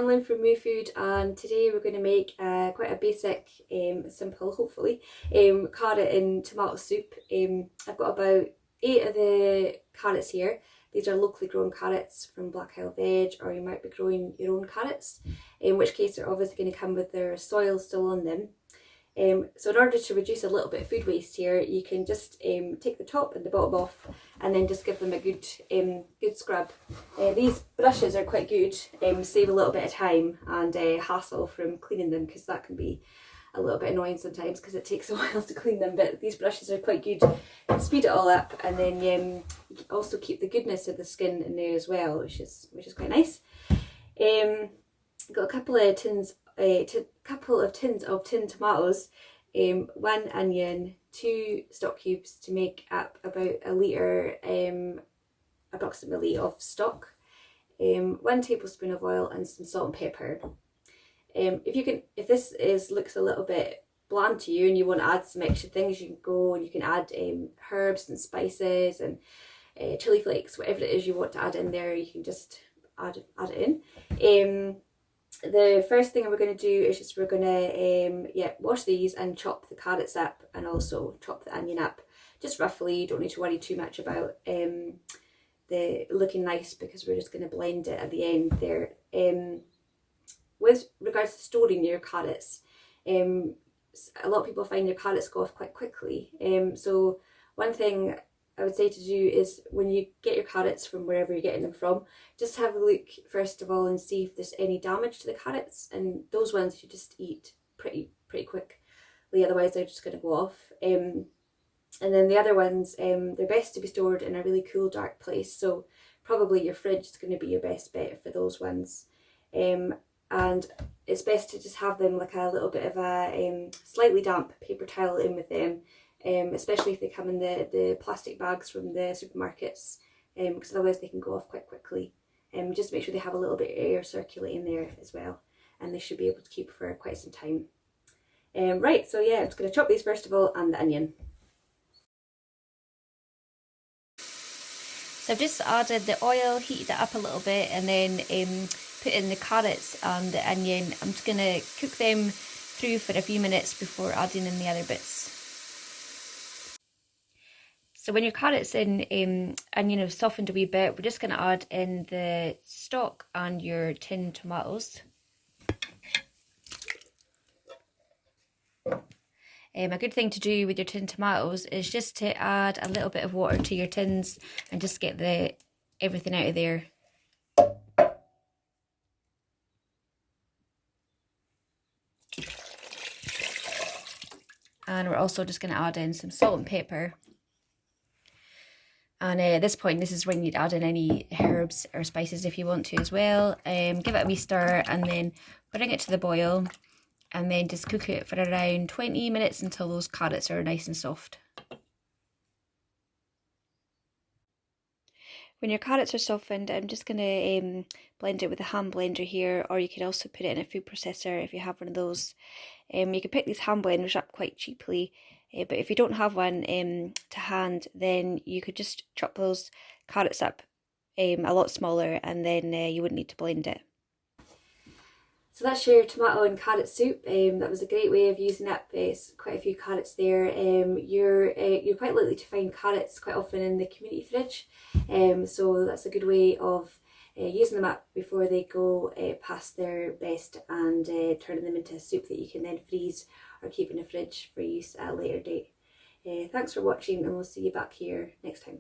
Emily from Moo Food, and today we're going to make quite a basic, simple hopefully, carrot and tomato soup. I've got about 8 of the carrots here. These are locally grown carrots from Black Isle Veg, or you might be growing your own carrots, in which case they're obviously going to come with their soil still on them. So in order to reduce a little bit of food waste here, you can just take the top and the bottom off and then just give them a good scrub. These brushes are quite good, save a little bit of time and hassle from cleaning them, because that can be a little bit annoying sometimes because it takes a while to clean them, but these brushes are quite good. Speed it all up, and then you also keep the goodness of the skin in there as well, which is quite nice. Got a couple of tins of tinned tomatoes, 1 onion, 2 stock cubes to make up about a litre approximately of stock, 1 tablespoon of oil, and some salt and pepper. If this looks a little bit bland to you and you want to add some extra things, you can go and you can add herbs and spices and chili flakes, whatever it is you want to add in there, you can just add it in. The first thing we're going to do is we're going to wash these and chop the carrots up, and also chop the onion up just roughly. You don't need to worry too much about the looking nice, because we're just going to blend it at the end there. With regards to storing your carrots, a lot of people find their carrots go off quite quickly. So one thing I would say to do is, when you get your carrots from wherever you're getting them from, just have a look first of all and see if there's any damage to the carrots, and those ones you just eat pretty quickly, otherwise they're just going to go off. And then the other ones, they're best to be stored in a really cool, dark place, so probably your fridge is going to be your best bet for those ones. And it's best to just have them like a little bit of a slightly damp paper towel in with them, especially if they come in the plastic bags from the supermarkets, because otherwise they can go off quite quickly. Just make sure they have a little bit of air circulating there as well, and they should be able to keep for quite some time. Right, so yeah, I'm just going to chop these first of all, and the onion. So I've just added the oil, heated it up a little bit, and then put in the carrots and the onion. I'm just going to cook them through for a few minutes before adding in the other bits. So when your carrots and onion have softened a wee bit, we're just going to add in the stock and your tinned tomatoes. A good thing to do with your tinned tomatoes is just to add a little bit of water to your tins and just get everything out of there. And we're also just going to add in some salt and pepper. And at this point, this is when you'd add in any herbs or spices if you want to as well. Give it a wee stir and then bring it to the boil, and then just cook it for around 20 minutes until those carrots are nice and soft. When your carrots are softened, I'm just going to blend it with a hand blender here, or you can also put it in a food processor if you have one of those. You can pick these hand blenders up quite cheaply, but if you don't have one to hand, then you could just chop those carrots up a lot smaller, and then you wouldn't need to blend it. So that's your tomato and carrot soup. That was a great way of using up quite a few carrots there. You're quite likely to find carrots quite often in the community fridge, so that's a good way of using them up before they go past their best, and turning them into a soup that you can then freeze or keep in the fridge for use at a later date. Thanks for watching, and we'll see you back here next time.